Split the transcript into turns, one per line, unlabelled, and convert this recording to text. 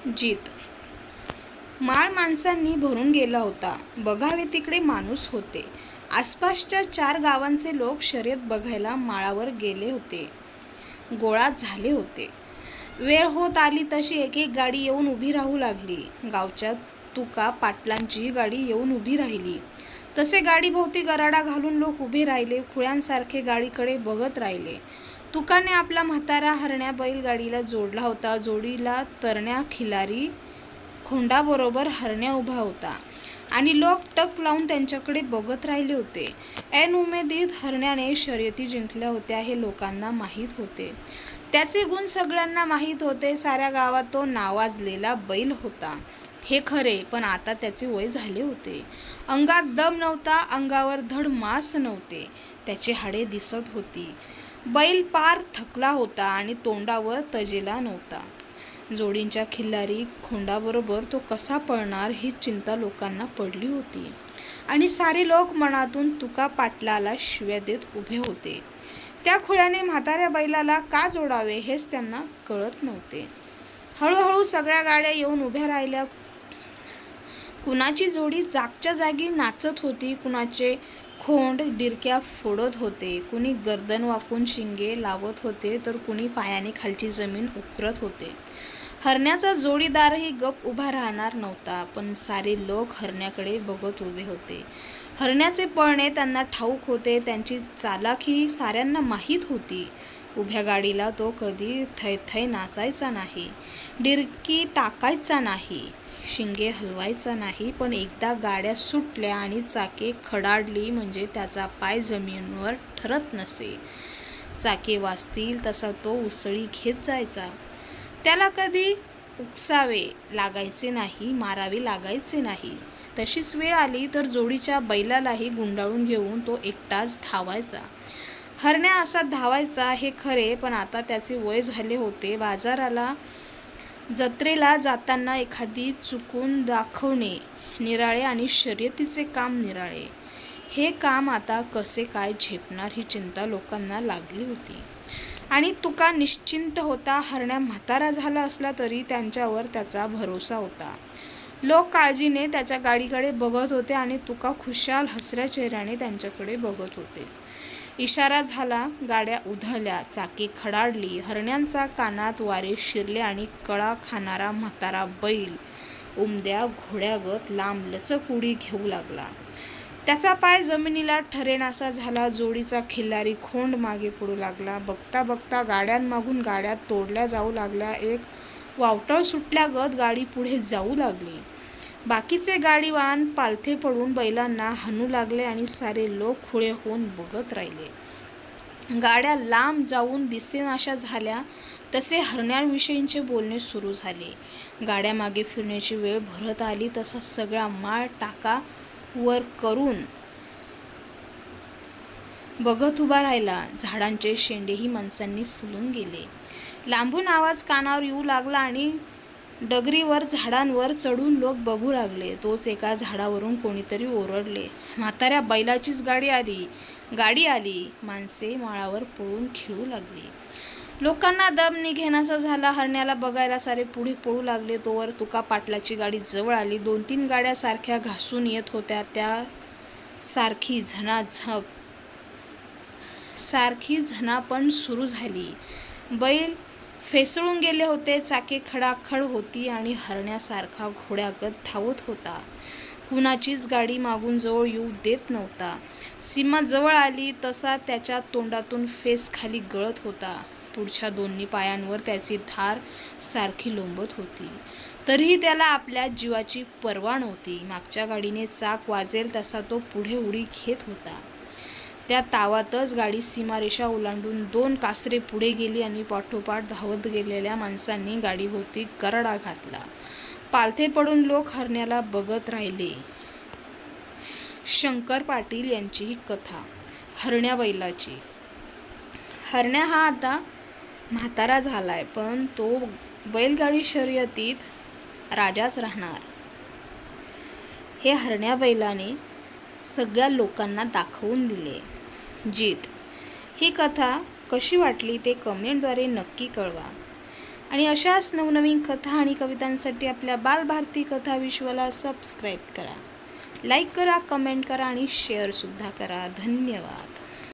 जीत. माळ माणसांनी भरून गेला होता. बघावे तिकडे माणूस होते. आसपासच्या 4 गावांचे लोक शर्यत बघायला माळावर गेले होते. गोळा झाले होते. वेळ होत आली तशी एक एक गाडी येऊन उभी राहू लागली. गावच्या तुका पाटलांची गाडी येऊन उभी राहिली. तसे गाडीभोवती गराडा घालून लोक उभे राहिले. खुळ्यांसारखे गाडीकडे बघत राहिले. तुकाने आपला म्हातारा हरण्या बैलगाडीला जोडला होता. जोडीला तरण्या खिलारी खोंडाबरोबर हरण्या उभा होता आणि लोक टक लावून त्यांच्याकडे बघत राहिले होते. ऐन उमेदीत हरण्याने शर्यती जिंकल्या होत्या हे लोकांना माहीत होते. त्याचे गुण सगळ्यांना माहीत होते. साऱ्या गावात तो नावाजलेला बैल होता हे खरे, पण आता त्याचे वय झाले होते. अंगात दम नव्हता. अंगावर धड मांस नव्हते. त्याची हाडे दिसत होती. बैल पार थकला होता आणि तोंडावर तजेला नव्हता. जोडींच्या खिल्लारी खोंडाबरोबर तो कसा पळणार ही चिंता लोकांना पडली होती आणि सारे लोक मनातून तुका पाटलाला शिव्या देत उभे होते. त्या खुळ्याने म्हाताऱ्या बैलाला का जोडावे हेच त्यांना कळत नव्हते. हळूहळू सगळ्या गाड्या येऊन उभ्या राहिल्या. कुणाची जोडी जागच्या जागी नाचत होती. कुणाचे खोंड डिरक्या फोडत होते. कुणी गर्दन वाकून शिंगे लावत होते तर कुणी पायाने खालची जमीन उकरत होते. हरण्याचा जोडीदारही गप उभा राहणार नव्हता, पण सारे लोक हरण्याकडे बघत उभे होते. हरण्याचे पळणे त्यांना ठाऊक होते. त्यांची चालाखी साऱ्यांना माहीत होती. उभ्या गाडीला तो कधी थैथै नाचायचा नाही, डिरकी टाकायचा नाही, शिंगे हलवायचा नाही. पण एकदा गाड्या सुटल्या आणि चाके खडाडली म्हणजे त्याचा पाय जमिनीवर ठरत नसे. चाके वाजतील तसा तो उसळी घेत जायचा. त्याला कधी उकसावे लागायचे नाही, मारावे लागायचे नाही. तशीच वेळ आली तर जोडीच्या बैलालाही गुंडाळून घेऊन तो एकटाच धावायचा. हरण्या असा धावायचा हे खरे, पण आता त्याचे वय झाले होते. बाजाराला जत्रेला जाताना एखादी चुकून दाखवणे निराळे आणि शर्यतीचे काम निराळे. हे काम आता कसे काय झेपणार ही चिंता लोकांना लागली होती. आणि तुका निश्चिंत होता. हरण्या म्हातारा झाला असला तरी त्यांच्यावर त्याचा भरोसा होता. लोक काळजीने त्याच्या गाडीकडे बघत होते आणि तुका खुशाल हसऱ्या चेहऱ्याने त्यांच्याकडे बघत होते. इशारा झाला. गाड्या उधळल्या. चाके खडाडली. हरण्यांचा कानात वारे शिरले आणि कळा खाणारा म्हातारा बैल उमद्या घोड्यागत लांब लचक उडी घेऊ लागला. त्याचा पाय जमिनीला ठरेनासा झाला. जोडीचा खिल्लारी खोंड मागे पडू लागला. बघता बघता गाड्यांमागून गाड्या तोडल्या जाऊ लागल्या. एक वावटळ सुटल्यागत गाडी पुढे जाऊ लागली. बाकीचे गाडीवान पालथे पडून बैलांना हाणू लागले आणि सारे लोक खुळे होऊन बघत राहिले. गाड्या लांब जाऊन दिसेनाशा झाल्या तसे हरण्यांविषयीचे बोलणे सुरू झाले. गाड्या मागे फिरण्याची वेळ भरत आली तसा सगळा माळ टाका वर करून बघत उभा राहिला. झाडांचे शेंडेही माणसांनी फुलून गेले. लांबून आवाज कानावर येऊ लागला आणि डगरीवर झाडांवर चढून लोक बघू लागले. तोच एका झाडावरून कोणीतरी ओरडले, म्हाताऱ्या बैलाचीच गाडी आली. माणसे माळावर पळून खेळू लागली. लोकांना दम निघेनासा झाला. हरण्याला बघायला सारे पुढे पळू लागले. तोवर तुका पाटलाची गाडी जवळ आली. 2-3 गाड्या सारख्या घासून येत होत्या. त्या सारखी झणापण सुरू झाली. बैल फेसळून गेले होते. चाके खडाखड होती आणि हरण्यासारखा घोड्यागत धावत होता. कुणाचीच गाडी मागून जवळ येऊ देत नव्हता. सीमा जवळ आली तसा त्याच्या तोंडातून फेस खाली गळत होता. पुढच्या दोन्ही पायांवर त्याची धार सारखी लोंबत होती. तरीही त्याला आपल्या जीवाची पर्वा नव्हती. मागच्या गाडीने चाक वाजेल तसा तो पुढे उडी घेत होता. त्या तावातच गाडी सीमारेषा ओलांडून 2 कासरे पुढे गेली आणि पाठोपाठ धावत गेलेल्या माणसांनी गाडीभोवती गराडा घातला. पालथे पडून लोक हरण्याला बघत राहिले. शंकर पाटील यांची कथा. हरण्या बैलाची. हरण्या हा आता म्हातारा झालाय, पण तो बैलगाडी शर्यतीत राजाच राहणार हे हरण्या बैलाने सगळ्या लोकांना दाखवून दिले. जीत. ही कथा कशी वाटली ते कमेंटद्वारे नक्की कळवा. आणि अशाच नवनवीन कथा आणि कवितांसाठी आपल्या बालभारती कथा विश्वला सबस्क्राईब करा, लाईक करा, कमेंट करा आणि शेअरसुद्धा करा. धन्यवाद.